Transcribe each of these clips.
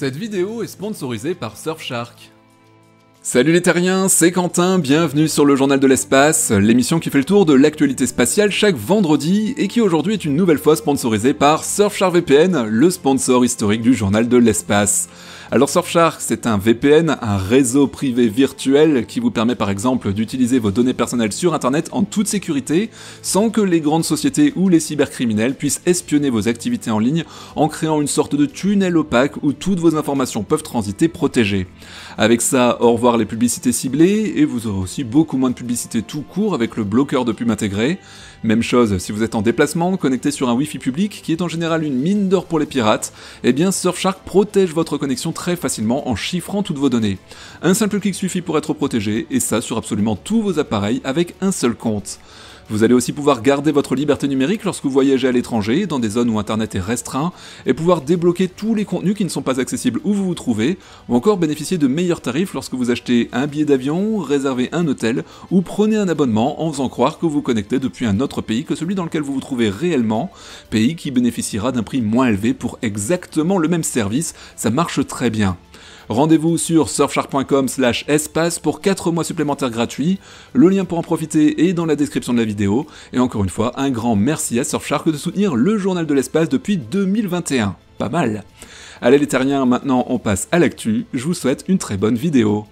Cette vidéo est sponsorisée par Surfshark. Salut les terriens, c'est Quentin, bienvenue sur le Journal de l'Espace, l'émission qui fait le tour de l'actualité spatiale chaque vendredi et qui aujourd'hui est une nouvelle fois sponsorisée par Surfshark VPN, le sponsor historique du Journal de l'Espace. Alors Surfshark, c'est un VPN, un réseau privé virtuel qui vous permet par exemple d'utiliser vos données personnelles sur internet en toute sécurité, sans que les grandes sociétés ou les cybercriminels puissent espionner vos activités en ligne en créant une sorte de tunnel opaque où toutes vos informations peuvent transiter protégées. Avec ça, au revoir les publicités ciblées, et vous aurez aussi beaucoup moins de publicité tout court avec le bloqueur de pub intégré. Même chose si vous êtes en déplacement, connecté sur un Wi-Fi public, qui est en général une mine d'or pour les pirates, eh bien Surfshark protège votre connexion très facilement en chiffrant toutes vos données. Un simple clic suffit pour être protégé, et ça sur absolument tous vos appareils avec un seul compte. Vous allez aussi pouvoir garder votre liberté numérique lorsque vous voyagez à l'étranger, dans des zones où internet est restreint, et pouvoir débloquer tous les contenus qui ne sont pas accessibles où vous vous trouvez, ou encore bénéficier de meilleurs tarifs lorsque vous achetez un billet d'avion, réservez un hôtel, ou prenez un abonnement en faisant croire que vous vous connectez depuis un autre pays que celui dans lequel vous vous trouvez réellement, pays qui bénéficiera d'un prix moins élevé pour exactement le même service, ça marche très bien. Rendez-vous sur surfshark.com/espace pour 4 mois supplémentaires gratuits. Le lien pour en profiter est dans la description de la vidéo. Et encore une fois, un grand merci à Surfshark de soutenir le Journal de l'Espace depuis 2021. Pas mal. Allez les terriens, maintenant on passe à l'actu. Je vous souhaite une très bonne vidéo.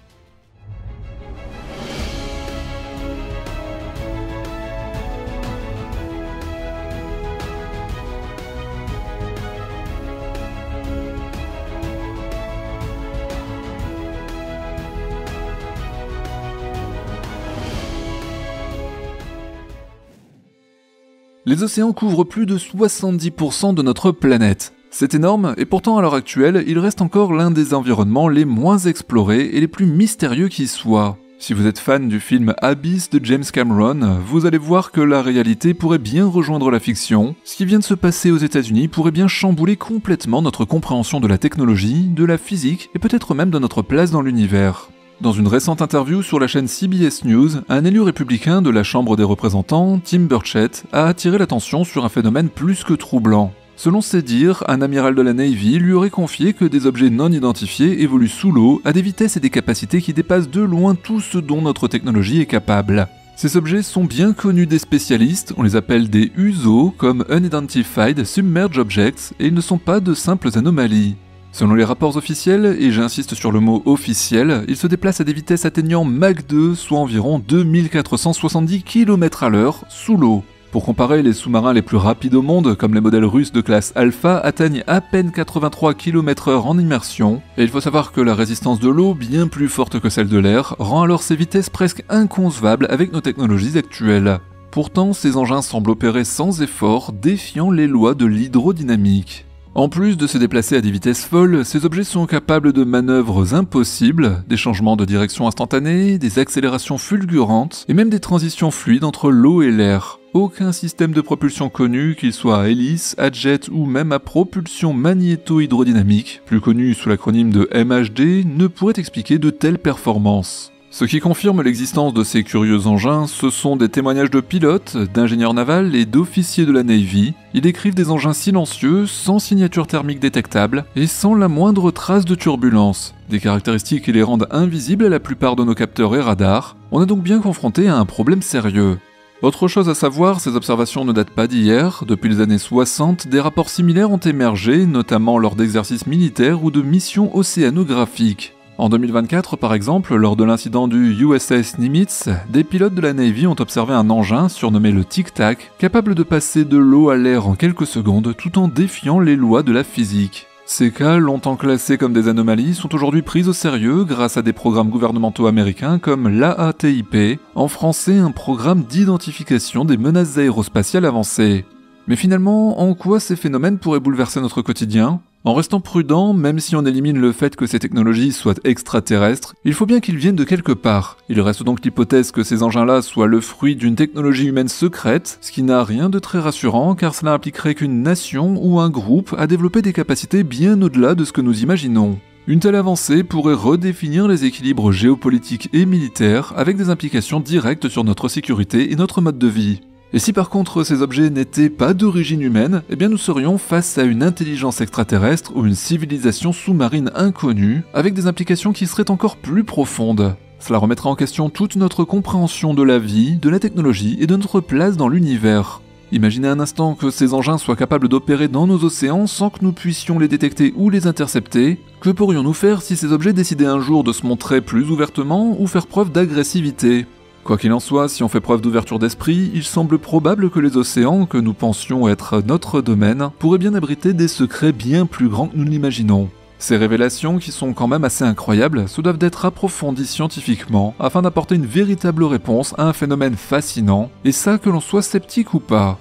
Les océans couvrent plus de 70% de notre planète. C'est énorme, et pourtant à l'heure actuelle, il reste encore l'un des environnements les moins explorés et les plus mystérieux qui soient. Si vous êtes fan du film Abyss de James Cameron, vous allez voir que la réalité pourrait bien rejoindre la fiction. Ce qui vient de se passer aux États-Unis pourrait bien chambouler complètement notre compréhension de la technologie, de la physique et peut-être même de notre place dans l'univers. Dans une récente interview sur la chaîne CBS News, un élu républicain de la Chambre des représentants, Tim Burchett, a attiré l'attention sur un phénomène plus que troublant. Selon ses dires, un amiral de la Navy lui aurait confié que des objets non identifiés évoluent sous l'eau à des vitesses et des capacités qui dépassent de loin tout ce dont notre technologie est capable. Ces objets sont bien connus des spécialistes, on les appelle des USO, comme Unidentified Submerged Objects, et ils ne sont pas de simples anomalies. Selon les rapports officiels, et j'insiste sur le mot officiel, ils se déplacent à des vitesses atteignant Mach 2, soit environ 2470 km/h sous l'eau. Pour comparer, les sous-marins les plus rapides au monde, comme les modèles russes de classe Alpha, atteignent à peine 83 km/h en immersion, et il faut savoir que la résistance de l'eau, bien plus forte que celle de l'air, rend alors ces vitesses presque inconcevables avec nos technologies actuelles. Pourtant, ces engins semblent opérer sans effort, défiant les lois de l'hydrodynamique. En plus de se déplacer à des vitesses folles, ces objets sont capables de manœuvres impossibles, des changements de direction instantanés, des accélérations fulgurantes, et même des transitions fluides entre l'eau et l'air. Aucun système de propulsion connu, qu'il soit à hélice, à jet ou même à propulsion magnéto-hydrodynamique, plus connu sous l'acronyme de MHD, ne pourrait expliquer de telles performances. Ce qui confirme l'existence de ces curieux engins, ce sont des témoignages de pilotes, d'ingénieurs navals et d'officiers de la Navy. Ils décrivent des engins silencieux, sans signature thermique détectable et sans la moindre trace de turbulence. Des caractéristiques qui les rendent invisibles à la plupart de nos capteurs et radars. On est donc bien confronté à un problème sérieux. Autre chose à savoir, ces observations ne datent pas d'hier. Depuis les années 60, des rapports similaires ont émergé, notamment lors d'exercices militaires ou de missions océanographiques. En 2024, par exemple, lors de l'incident du USS Nimitz, des pilotes de la Navy ont observé un engin surnommé le Tic Tac, capable de passer de l'eau à l'air en quelques secondes tout en défiant les lois de la physique. Ces cas, longtemps classés comme des anomalies, sont aujourd'hui pris au sérieux grâce à des programmes gouvernementaux américains comme l'AATIP, en français un programme d'identification des menaces aérospatiales avancées. Mais finalement, en quoi ces phénomènes pourraient bouleverser notre quotidien ? En restant prudent, même si on élimine le fait que ces technologies soient extraterrestres, il faut bien qu'ils viennent de quelque part. Il reste donc l'hypothèse que ces engins-là soient le fruit d'une technologie humaine secrète, ce qui n'a rien de très rassurant car cela impliquerait qu'une nation ou un groupe a développé des capacités bien au-delà de ce que nous imaginons. Une telle avancée pourrait redéfinir les équilibres géopolitiques et militaires avec des implications directes sur notre sécurité et notre mode de vie. Et si par contre ces objets n'étaient pas d'origine humaine, eh bien nous serions face à une intelligence extraterrestre ou une civilisation sous-marine inconnue, avec des implications qui seraient encore plus profondes. Cela remettrait en question toute notre compréhension de la vie, de la technologie et de notre place dans l'univers. Imaginez un instant que ces engins soient capables d'opérer dans nos océans sans que nous puissions les détecter ou les intercepter. Que pourrions-nous faire si ces objets décidaient un jour de se montrer plus ouvertement ou faire preuve d'agressivité ? Quoi qu'il en soit, si on fait preuve d'ouverture d'esprit, il semble probable que les océans, que nous pensions être notre domaine, pourraient bien abriter des secrets bien plus grands que nous l'imaginons. Ces révélations, qui sont quand même assez incroyables, se doivent d'être approfondies scientifiquement afin d'apporter une véritable réponse à un phénomène fascinant, et ça que l'on soit sceptique ou pas.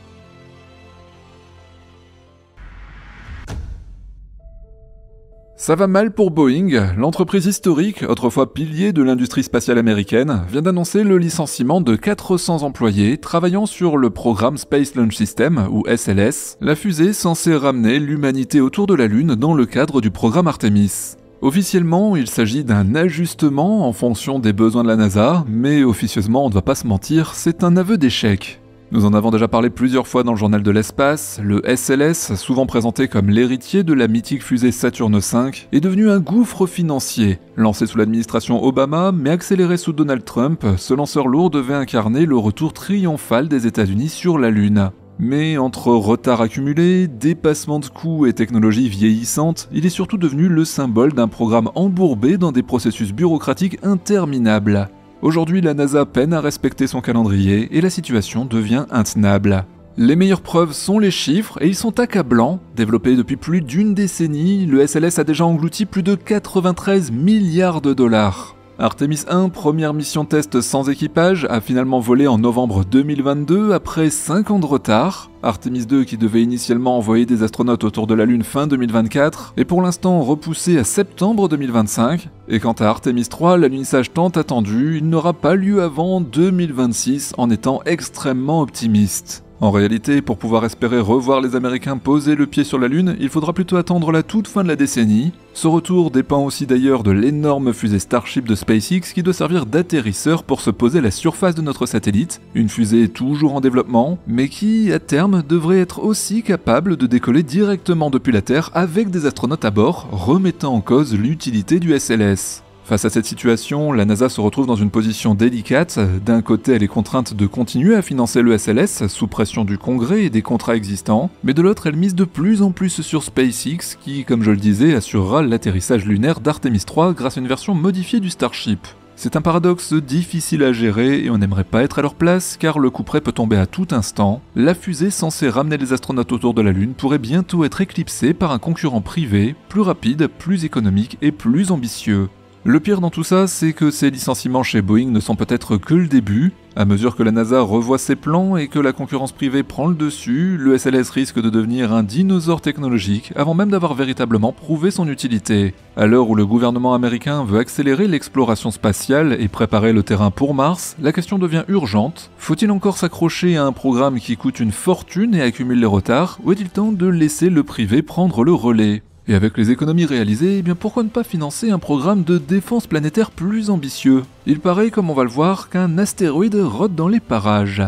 Ça va mal pour Boeing, l'entreprise historique, autrefois pilier de l'industrie spatiale américaine, vient d'annoncer le licenciement de 400 employés travaillant sur le programme Space Launch System, ou SLS, la fusée censée ramener l'humanité autour de la Lune dans le cadre du programme Artemis. Officiellement, il s'agit d'un ajustement en fonction des besoins de la NASA, mais officieusement, on ne va pas se mentir, c'est un aveu d'échec. Nous en avons déjà parlé plusieurs fois dans le journal de l'espace, le SLS, souvent présenté comme l'héritier de la mythique fusée Saturne V, est devenu un gouffre financier. Lancé sous l'administration Obama, mais accéléré sous Donald Trump, ce lanceur lourd devait incarner le retour triomphal des États-Unis sur la Lune. Mais entre retard accumulé, dépassement de coûts et technologies vieillissantes, il est surtout devenu le symbole d'un programme embourbé dans des processus bureaucratiques interminables. Aujourd'hui, la NASA peine à respecter son calendrier et la situation devient intenable. Les meilleures preuves sont les chiffres et ils sont accablants. Développé depuis plus d'une décennie, le SLS a déjà englouti plus de 93 milliards de dollars. Artemis 1, première mission test sans équipage, a finalement volé en novembre 2022 après 5 ans de retard. Artemis 2, qui devait initialement envoyer des astronautes autour de la Lune fin 2024, est pour l'instant repoussé à septembre 2025. Et quant à Artemis 3, l'alunissage tant attendu, il n'aura pas lieu avant 2026 en étant extrêmement optimiste. En réalité, pour pouvoir espérer revoir les Américains poser le pied sur la Lune, il faudra plutôt attendre la toute fin de la décennie. Ce retour dépend aussi d'ailleurs de l'énorme fusée Starship de SpaceX qui doit servir d'atterrisseur pour se poser à la surface de notre satellite, une fusée toujours en développement, mais qui, à terme, devrait être aussi capable de décoller directement depuis la Terre avec des astronautes à bord, remettant en cause l'utilité du SLS. Face à cette situation, la NASA se retrouve dans une position délicate. D'un côté, elle est contrainte de continuer à financer le SLS sous pression du Congrès et des contrats existants, mais de l'autre, elle mise de plus en plus sur SpaceX qui, comme je le disais, assurera l'atterrissage lunaire d'Artemis 3 grâce à une version modifiée du Starship. C'est un paradoxe difficile à gérer et on n'aimerait pas être à leur place car le couperet peut tomber à tout instant. La fusée censée ramener les astronautes autour de la Lune pourrait bientôt être éclipsée par un concurrent privé, plus rapide, plus économique et plus ambitieux. Le pire dans tout ça, c'est que ces licenciements chez Boeing ne sont peut-être que le début. À mesure que la NASA revoit ses plans et que la concurrence privée prend le dessus, le SLS risque de devenir un dinosaure technologique avant même d'avoir véritablement prouvé son utilité. À l'heure où le gouvernement américain veut accélérer l'exploration spatiale et préparer le terrain pour Mars, la question devient urgente. Faut-il encore s'accrocher à un programme qui coûte une fortune et accumule les retards, ou est-il temps de laisser le privé prendre le relais ? Et avec les économies réalisées, eh bien pourquoi ne pas financer un programme de défense planétaire plus ambitieux ? Il paraît, comme on va le voir, qu'un astéroïde rôde dans les parages.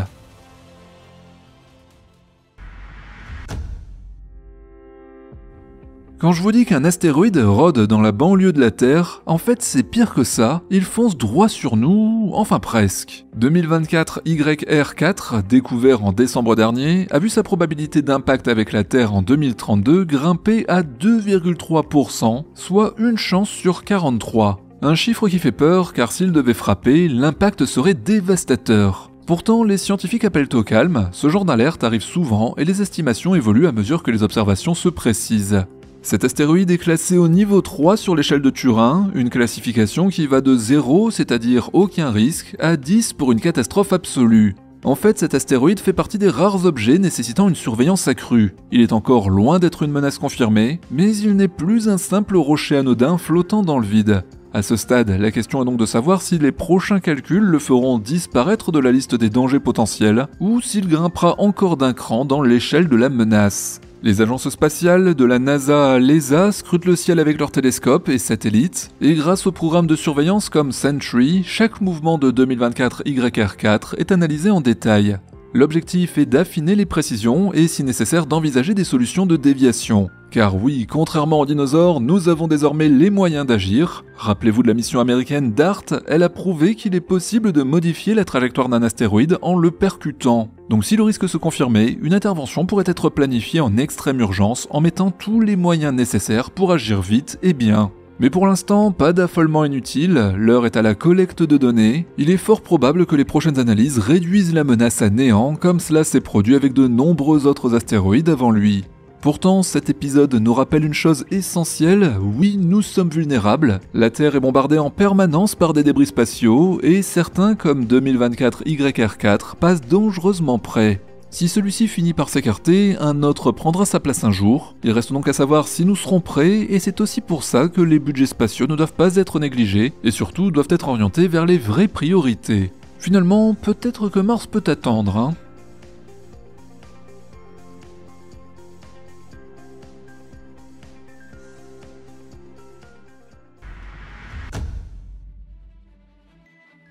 Quand je vous dis qu'un astéroïde rôde dans la banlieue de la Terre, en fait c'est pire que ça, il fonce droit sur nous, enfin presque. 2024 YR4, découvert en décembre dernier, a vu sa probabilité d'impact avec la Terre en 2032 grimper à 2,3%, soit une chance sur 43. Un chiffre qui fait peur car s'il devait frapper, l'impact serait dévastateur. Pourtant, les scientifiques appellent au calme, ce genre d'alerte arrive souvent et les estimations évoluent à mesure que les observations se précisent. Cet astéroïde est classé au niveau 3 sur l'échelle de Turing, une classification qui va de 0, c'est-à-dire aucun risque, à 10 pour une catastrophe absolue. En fait, cet astéroïde fait partie des rares objets nécessitant une surveillance accrue. Il est encore loin d'être une menace confirmée, mais il n'est plus un simple rocher anodin flottant dans le vide. À ce stade, la question est donc de savoir si les prochains calculs le feront disparaître de la liste des dangers potentiels, ou s'il grimpera encore d'un cran dans l'échelle de la menace. Les agences spatiales de la NASA à l'ESA scrutent le ciel avec leurs télescopes et satellites, et grâce aux programmes de surveillance comme Sentry, chaque mouvement de 2024 YR4 est analysé en détail. L'objectif est d'affiner les précisions et si nécessaire d'envisager des solutions de déviation. Car oui, contrairement aux dinosaures, nous avons désormais les moyens d'agir. Rappelez-vous de la mission américaine DART, elle a prouvé qu'il est possible de modifier la trajectoire d'un astéroïde en le percutant. Donc si le risque se confirmait, une intervention pourrait être planifiée en extrême urgence en mettant tous les moyens nécessaires pour agir vite et bien. Mais pour l'instant, pas d'affolement inutile, l'heure est à la collecte de données. Il est fort probable que les prochaines analyses réduisent la menace à néant, comme cela s'est produit avec de nombreux autres astéroïdes avant lui. Pourtant, cet épisode nous rappelle une chose essentielle, oui, nous sommes vulnérables. La Terre est bombardée en permanence par des débris spatiaux, et certains, comme 2024 YR4, passent dangereusement près. Si celui-ci finit par s'écarter, un autre prendra sa place un jour. Il reste donc à savoir si nous serons prêts, et c'est aussi pour ça que les budgets spatiaux ne doivent pas être négligés, et surtout doivent être orientés vers les vraies priorités. Finalement, peut-être que Mars peut attendre, hein.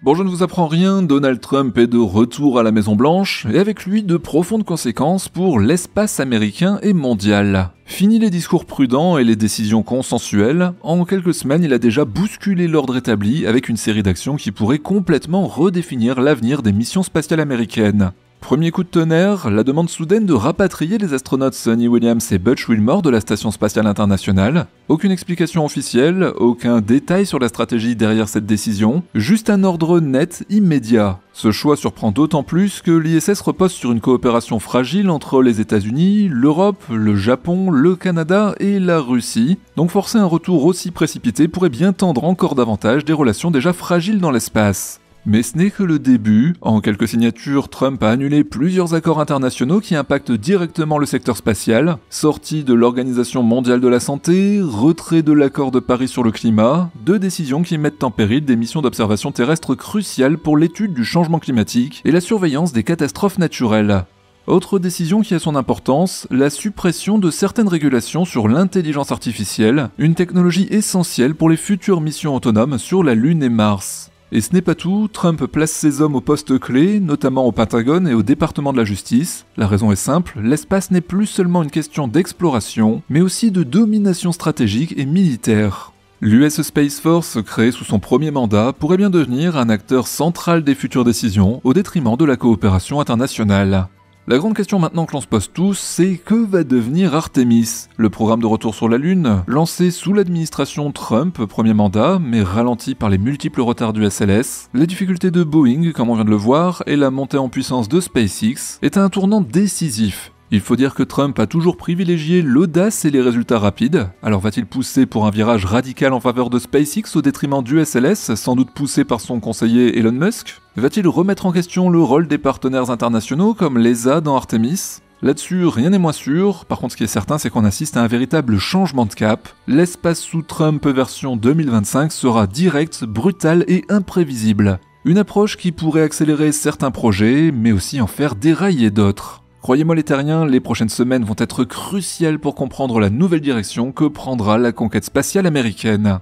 Bon, je ne vous apprends rien, Donald Trump est de retour à la Maison-Blanche, et avec lui de profondes conséquences pour l'espace américain et mondial. Fini les discours prudents et les décisions consensuelles, en quelques semaines il a déjà bousculé l'ordre établi avec une série d'actions qui pourraient complètement redéfinir l'avenir des missions spatiales américaines. Premier coup de tonnerre, la demande soudaine de rapatrier les astronautes Sonny Williams et Butch Wilmore de la Station Spatiale Internationale. Aucune explication officielle, aucun détail sur la stratégie derrière cette décision, juste un ordre net, immédiat. Ce choix surprend d'autant plus que l'ISS repose sur une coopération fragile entre les États-Unis, l'Europe, le Japon, le Canada et la Russie, donc forcer un retour aussi précipité pourrait bien tendre encore davantage des relations déjà fragiles dans l'espace. Mais ce n'est que le début. En quelques signatures, Trump a annulé plusieurs accords internationaux qui impactent directement le secteur spatial, sortie de l'Organisation mondiale de la santé, retrait de l'accord de Paris sur le climat, deux décisions qui mettent en péril des missions d'observation terrestre cruciales pour l'étude du changement climatique et la surveillance des catastrophes naturelles. Autre décision qui a son importance, la suppression de certaines régulations sur l'intelligence artificielle, une technologie essentielle pour les futures missions autonomes sur la Lune et Mars. Et ce n'est pas tout, Trump place ses hommes aux postes clés, notamment au Pentagone et au département de la justice. La raison est simple, l'espace n'est plus seulement une question d'exploration, mais aussi de domination stratégique et militaire. L'US Space Force, créée sous son premier mandat, pourrait bien devenir un acteur central des futures décisions, au détriment de la coopération internationale. La grande question maintenant que l'on se pose tous, c'est que va devenir Artemis, le programme de retour sur la Lune, lancé sous l'administration Trump, premier mandat, mais ralenti par les multiples retards du SLS, les difficultés de Boeing, comme on vient de le voir, et la montée en puissance de SpaceX, est à un tournant décisif. Il faut dire que Trump a toujours privilégié l'audace et les résultats rapides, alors va-t-il pousser pour un virage radical en faveur de SpaceX au détriment du SLS, sans doute poussé par son conseiller Elon Musk? Va-t-il remettre en question le rôle des partenaires internationaux comme l'ESA dans Artemis? Là-dessus, rien n'est moins sûr, par contre ce qui est certain c'est qu'on assiste à un véritable changement de cap. L'espace sous Trump version 2025 sera direct, brutal et imprévisible. Une approche qui pourrait accélérer certains projets, mais aussi en faire dérailler d'autres. Croyez-moi les terriens, les prochaines semaines vont être cruciales pour comprendre la nouvelle direction que prendra la conquête spatiale américaine.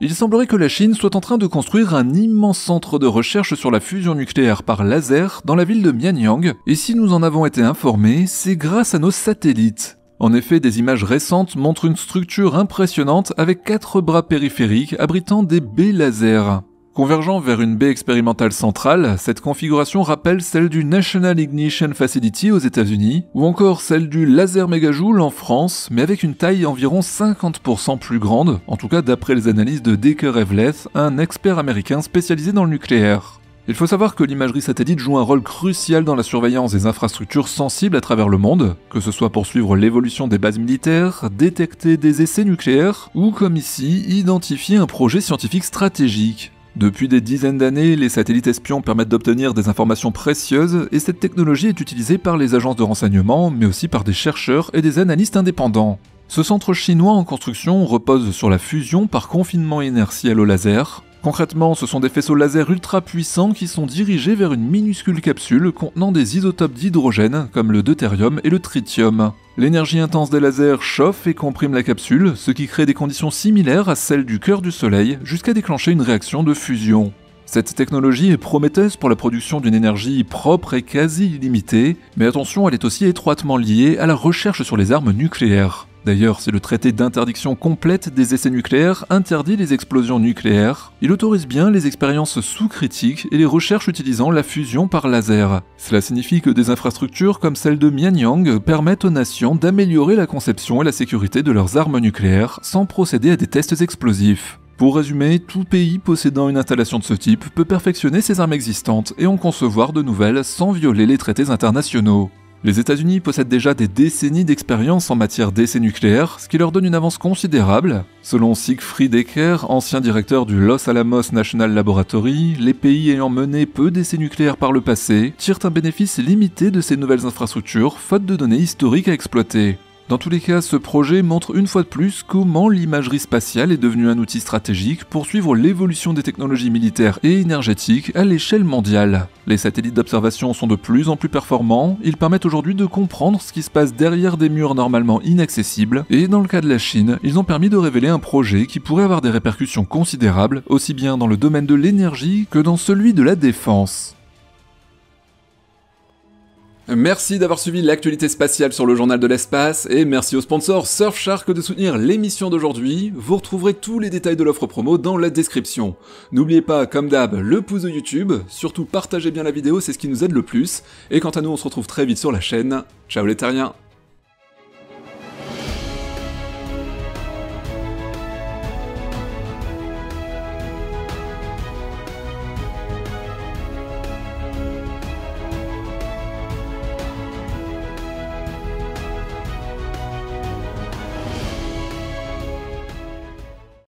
Il semblerait que la Chine soit en train de construire un immense centre de recherche sur la fusion nucléaire par laser dans la ville de Mianyang, et si nous en avons été informés, c'est grâce à nos satellites. En effet, des images récentes montrent une structure impressionnante avec 4 bras périphériques abritant des baies laser. Convergeant vers une baie expérimentale centrale, cette configuration rappelle celle du National Ignition Facility aux États-Unis, ou encore celle du Laser Megajoule en France, mais avec une taille environ 50% plus grande, en tout cas d'après les analyses de Decker Evleth, un expert américain spécialisé dans le nucléaire. Il faut savoir que l'imagerie satellite joue un rôle crucial dans la surveillance des infrastructures sensibles à travers le monde, que ce soit pour suivre l'évolution des bases militaires, détecter des essais nucléaires, ou comme ici, identifier un projet scientifique stratégique. Depuis des dizaines d'années, les satellites espions permettent d'obtenir des informations précieuses et cette technologie est utilisée par les agences de renseignement, mais aussi par des chercheurs et des analystes indépendants. Ce centre chinois en construction repose sur la fusion par confinement inertiel au laser. Concrètement, ce sont des faisceaux laser ultra puissants qui sont dirigés vers une minuscule capsule contenant des isotopes d'hydrogène comme le deutérium et le tritium. L'énergie intense des lasers chauffe et comprime la capsule, ce qui crée des conditions similaires à celles du cœur du Soleil jusqu'à déclencher une réaction de fusion. Cette technologie est prometteuse pour la production d'une énergie propre et quasi illimitée, mais attention, elle est aussi étroitement liée à la recherche sur les armes nucléaires. D'ailleurs, si le traité d'interdiction complète des essais nucléaires interdit les explosions nucléaires, il autorise bien les expériences sous-critiques et les recherches utilisant la fusion par laser. Cela signifie que des infrastructures comme celle de Mianyang permettent aux nations d'améliorer la conception et la sécurité de leurs armes nucléaires sans procéder à des tests explosifs. Pour résumer, tout pays possédant une installation de ce type peut perfectionner ses armes existantes et en concevoir de nouvelles sans violer les traités internationaux. Les États-Unis possèdent déjà des décennies d'expérience en matière d'essais nucléaires, ce qui leur donne une avance considérable. Selon Siegfried Ecker, ancien directeur du Los Alamos National Laboratory, les pays ayant mené peu d'essais nucléaires par le passé tirent un bénéfice limité de ces nouvelles infrastructures, faute de données historiques à exploiter. Dans tous les cas, ce projet montre une fois de plus comment l'imagerie spatiale est devenue un outil stratégique pour suivre l'évolution des technologies militaires et énergétiques à l'échelle mondiale. Les satellites d'observation sont de plus en plus performants, ils permettent aujourd'hui de comprendre ce qui se passe derrière des murs normalement inaccessibles, et dans le cas de la Chine, ils ont permis de révéler un projet qui pourrait avoir des répercussions considérables, aussi bien dans le domaine de l'énergie que dans celui de la défense. Merci d'avoir suivi l'actualité spatiale sur le journal de l'espace, et merci au sponsor Surfshark de soutenir l'émission d'aujourd'hui. Vous retrouverez tous les détails de l'offre promo dans la description. N'oubliez pas, comme d'hab, le pouce de YouTube, surtout partagez bien la vidéo, c'est ce qui nous aide le plus, et quant à nous on se retrouve très vite sur la chaîne. Ciao les terriens!